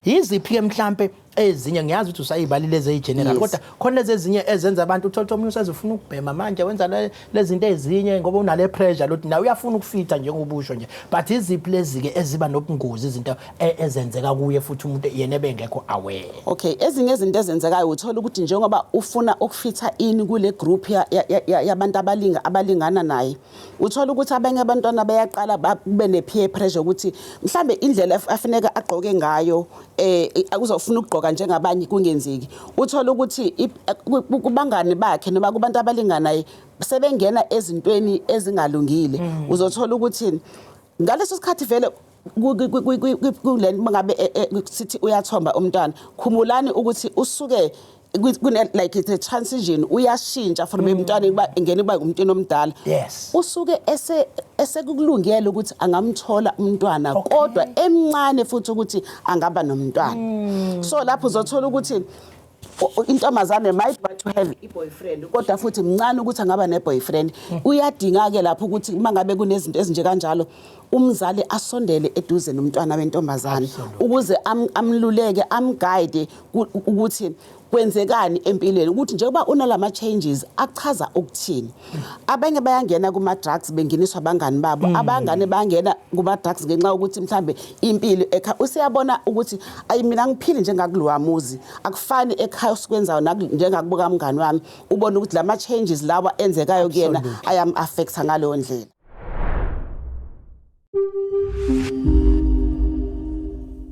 Yiziphi mhlambe ezinye ngiyazi ukuthi usayibalile ezegeneral kodwa khona lezi ezinye ezenza abantu uthola umuntu usezofuna ukubhema manje wenza lezi zinto ezinye ngoba unale pressure lothi nawe uyafuna ukufitha njengobusho nje but iziphi lezi ke eziba nobungozi izinto ezenzeka kuye futhi umuntu yena ebengekho aware. Okay, ezinye izinto ezenzekayo uthola ukuthi njengoba ufuna ukufitha in kule group yabantu abalingana naye uthola ukuthi abanye abantwana bayaqala babe ne peer pressure ukuthi mhlambe indlela afaneka agqoke ngayo uzofuna ukugqoka njengabanye kungenzeki uthola ukuthi kubangani bakhe noma kubantu abalinganayo sebengena ezintweni ezingalungile uzothola ukuthi ngaleso sikhathi vele kule ngabe sithi uyathomba umntwana khumulani ukuthi usuke like the transition uyashintsha from emntwaneni kuba engene kuba umuntu omdala usuke esekukulungela ukuthi angamthola umntwana kodwa emncane futhi ukuthi angaba nomntwana so lapho uzothola ukuthi intombazane might want to have a boyfriend kodwa futhi mncane ukuthi angaba ne boyfriend uyadinga ke lapho ukuthi mangabe kunezinto ezinje kanjalo umzali asondele eduze nomntwana wentombazane ukuze amluleke amguide ukuthi kwenzekani empilweni ukuthi njengoba unalama changes achaza ukuthini abanye bayangena kuma drugs benginiswa abangani babo abangane bayangena kuma drugs ngenxa ukuthi mhlambe impilo usiyabona ukuthi ayi mina ngiphili njengakulowa muzi akufani ekhaya sikwenzayo njengakubuka umngani wami ubona ukuthi lama changes lawa enzekayo kuyena ayam affecta ngaleyo ndlela.